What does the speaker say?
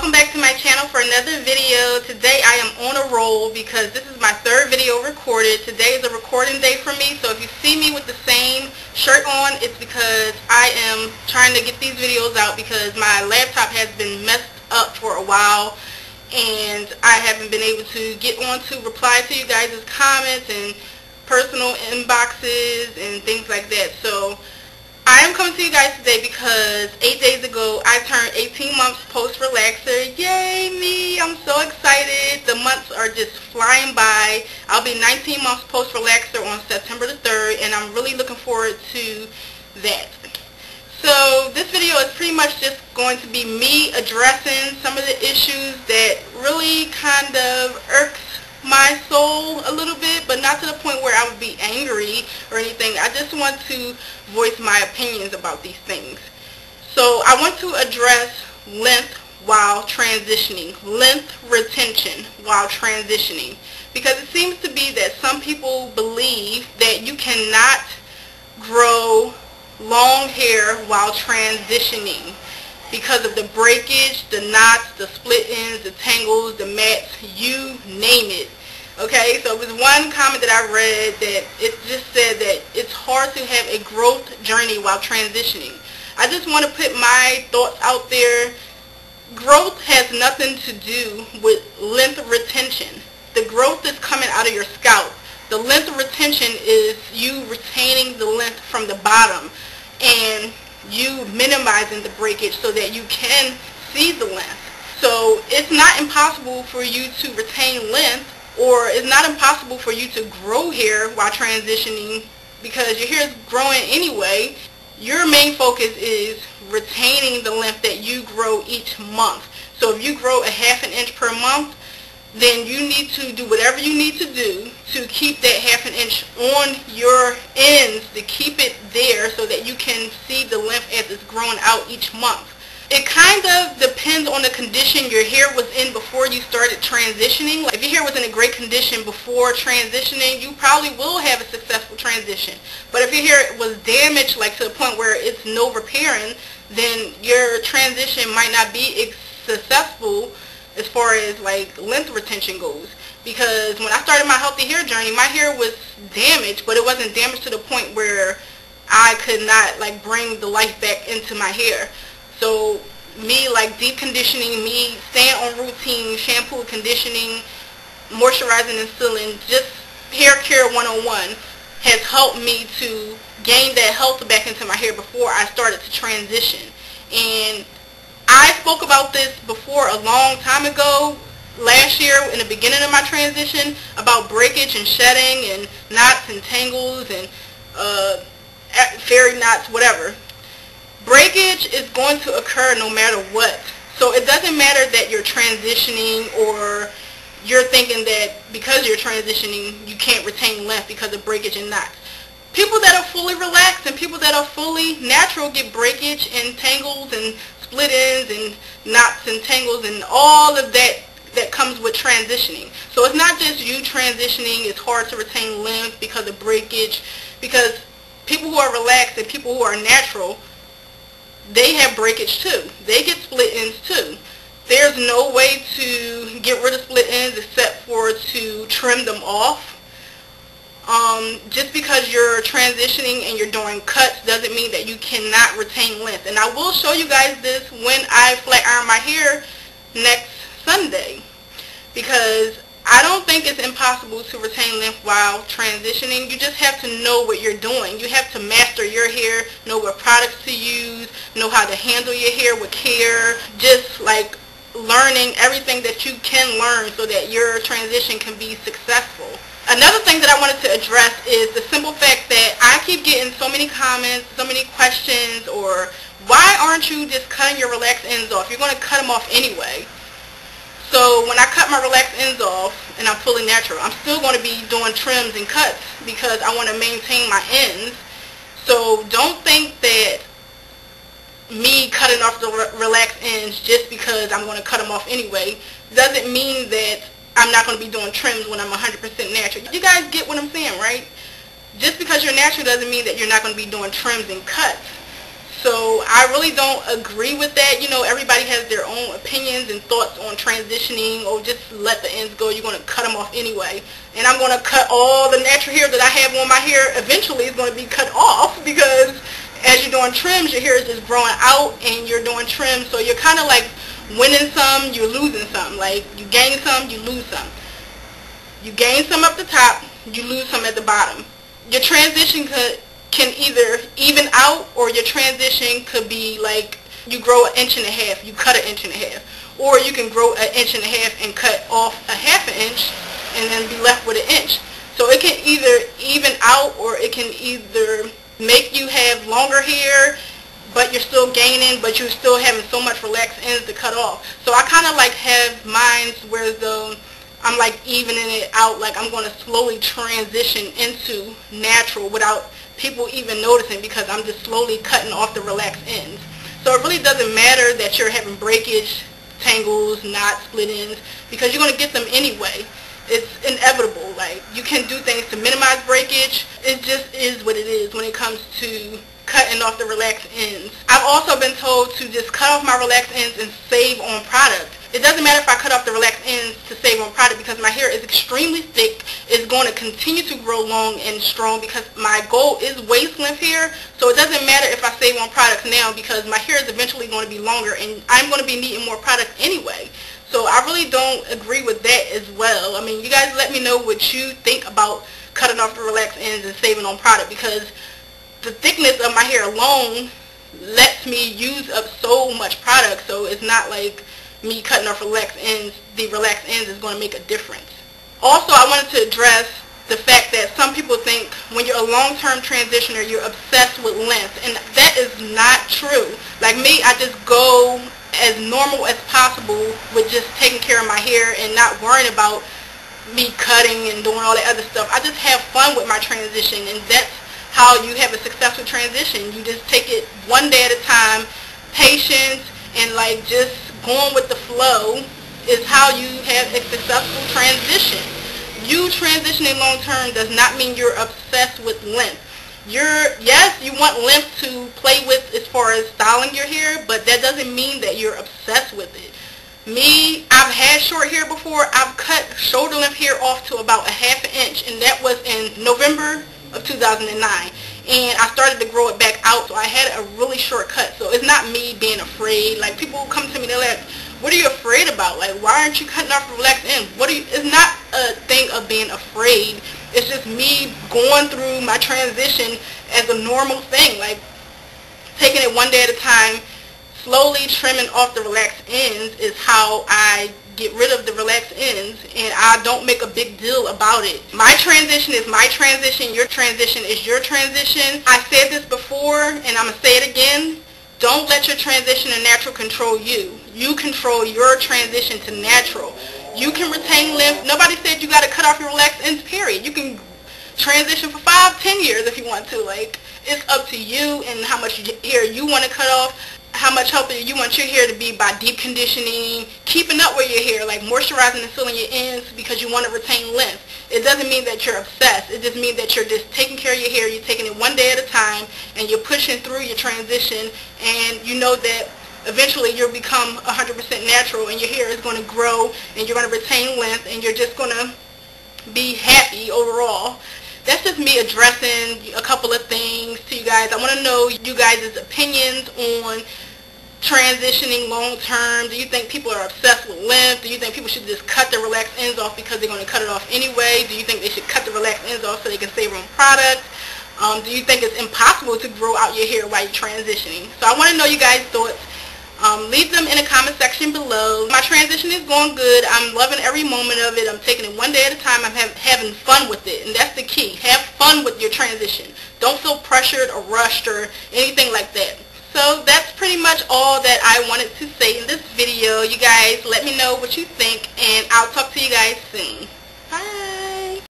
welcome back to my channel for another video. Today I am on a roll because this is my third video recorded. Today is a recording day for me, so if you see me with the same shirt on, it's because I am trying to get these videos out because my laptop has been messed up for a while and I haven't been able to get on to reply to you guys' comments and personal inboxes and things like that. So I am coming to you guys today because 8 days ago I turned 18 months post relaxer. Yay me! I'm so excited. The months are just flying by. I'll be 19 months post relaxer on September the 3rd and I'm really looking forward to that. So this video is pretty much just going to be me addressing some of the issues that really kind of irks my soul a little bit, but not to the point where I would be angry or anything. I just want to voice my opinions about these things. So I want to address length while transitioning, length retention while transitioning, because it seems to be that some people believe that you cannot grow long hair while transitioning because of the breakage, the knots, the split ends, the tangles, the mats, you name it. Okay, so it was one comment that I read that it just said that it's hard to have a growth journey while transitioning. I just want to put my thoughts out there. Growth has nothing to do with length retention. The growth is coming out of your scalp. The length retention is you retaining the length from the bottom and you minimizing the breakage so that you can see the length. So it's not impossible for you to retain length, or it's not impossible for you to grow hair while transitioning because your hair is growing anyway. Your main focus is retaining the length that you grow each month. So if you grow a ½ an inch per month, then you need to do whatever you need to do to keep that ½ an inch on your ends, to keep it there so that you can see the length as it's growing out each month. It kind of depends on the condition your hair was in before you started transitioning. Like if your hair was in a great condition before transitioning, you probably will have a successful transition. But if your hair was damaged, like to the point where it's no repairing, then your transition might not be successful as far as like length retention goes. Because when I started my healthy hair journey, my hair was damaged, but it wasn't damaged to the point where I could not like bring the life back into my hair. So me like deep conditioning, me staying on routine, shampoo, conditioning, moisturizing and sealing, just hair care 101 has helped me to gain that health back into my hair before I started to transition. And I spoke about this before a long time ago, last year in the beginning of my transition, about breakage and shedding and knots and tangles and fairy knots, whatever. Breakage is going to occur no matter what. So it doesn't matter that you're transitioning or you're thinking that because you're transitioning you can't retain length because of breakage and knots. People that are fully relaxed and people that are fully natural get breakage and tangles and split ends and knots and tangles and all of that comes with transitioning. So it's not just you transitioning, it's hard to retain length because of breakage, because people who are relaxed and people who are natural, they have breakage too. They get split ends too. There's no way to get rid of split ends except for to trim them off. Just because you're transitioning and you're doing cuts doesn't mean that you cannot retain length. And I will show you guys this when I flat iron my hair next Sunday, because I don't think it's impossible to retain length while transitioning. You just have to know what you're doing. You have to master your hair, know what products to use, know how to handle your hair with care, just like learning everything that you can learn so that your transition can be successful. Another thing that I wanted to address is the simple fact that I keep getting so many comments, so many questions, or why aren't you just cutting your relaxed ends off? You're going to cut them off anyway. So when I cut my relaxed ends off and I'm fully natural, I'm still going to be doing trims and cuts because I want to maintain my ends. So don't think that me cutting off the relaxed ends just because I'm going to cut them off anyway doesn't mean that I'm not going to be doing trims when I'm 100% natural. You guys get what I'm saying, right? Just because you're natural doesn't mean that you're not going to be doing trims and cuts. So I really don't agree with that. You know, everybody has their own opinions and thoughts on transitioning, or just let the ends go. You're going to cut them off anyway. And I'm going to cut all the natural hair that I have on my hair eventually is going to be cut off, because as you're doing trims, your hair is just growing out and you're doing trims. So you're kind of like winning some, you're losing some. Like you gain some, you lose some. You gain some up the top, you lose some at the bottom. Your transition can either even out, or your transition could be like you grow 1.5 inches, you cut 1.5 inches. Or you can grow 1.5 inches and cut off 1/2 inch and then be left with 1 inch. So it can either even out, or it can either make you have longer hair but you're still gaining, but you're still having so much relaxed ends to cut off. So I kind of like have mine where though I'm like evening it out, like I'm going to slowly transition into natural without people even noticing, because I'm just slowly cutting off the relaxed ends. So it really doesn't matter that you're having breakage, tangles, knots, split ends, because you're going to get them anyway. It's inevitable. Like, you can do things to minimize breakage. It just is what it is when it comes to cutting off the relaxed ends. I've also been told to just cut off my relaxed ends and save on product. It doesn't matter if I cut off the relaxed ends to save on product, because my hair is extremely thick. It's going to continue to grow long and strong, because my goal is waist length hair. So it doesn't matter if I save on products now, because my hair is eventually going to be longer and I'm going to be needing more product anyway. So I really don't agree with that as well. I mean, you guys let me know what you think about cutting off the relaxed ends and saving on product, because the thickness of my hair alone lets me use up so much product. So it's not like me cutting off relaxed ends, the relaxed ends is going to make a difference. Also, I wanted to address the fact that some people think when you're a long-term transitioner, you're obsessed with length, and that is not true. Like me, I just go as normal as possible with just taking care of my hair and not worrying about me cutting and doing all that other stuff. I just have fun with my transition, and that's how you have a successful transition. You just take it one day at a time, patience, and like just going with the flow is how you have a successful transition. You transitioning long term does not mean you're obsessed with length. Yes, you want length to play with as far as styling your hair, but that doesn't mean that you're obsessed with it. Me, I've had short hair before. I've cut shoulder length hair off to about 1/2 inch, and that was in November of 2009. And I started to grow it back out, so I had a really short cut. So it's not me being afraid. Like, people come to me, they're like, what are you afraid about? Like, why aren't you cutting off the relaxed ends? It's not a thing of being afraid. It's just me going through my transition as a normal thing. Like, taking it one day at a time, slowly trimming off the relaxed ends is how I get rid of the relaxed ends, and I don't make a big deal about it. My transition is my transition. Your transition is your transition. I said this before, and I'm going to say it again. Don't let your transition to natural control you. You control your transition to natural. You can retain length. Nobody said you got to cut off your relaxed ends, period. You can transition for 5-10 years if you want to. Like, it's up to you and how much hair you want to cut off, how much healthier you want your hair to be by deep conditioning, keeping up with your hair, like moisturizing and sealing your ends because you want to retain length. It doesn't mean that you're obsessed. It just means that you're just taking care of your hair. You're taking it one day at a time, and you're pushing through your transition, and you know that eventually you'll become 100% natural, and your hair is going to grow, and you're going to retain length, and you're just going to be happy overall. That's just me addressing a couple of things to you guys. I want to know you guys' opinions on transitioning long term. Do you think people are obsessed with length? Do you think people should just cut the relaxed ends off because they're going to cut it off anyway? Do you think they should cut the relaxed ends off so they can save on product? Do you think it's impossible to grow out your hair while you're transitioning? So I want to know you guys' thoughts. Leave them in the comment section below. My transition is going good. I'm loving every moment of it. I'm taking it one day at a time. I'm having fun with it, and that's the key. Have fun with your transition. Don't feel pressured or rushed or anything like that. So that's pretty much all that I wanted to say in this video. You guys let me know what you think, and I'll talk to you guys soon. Bye.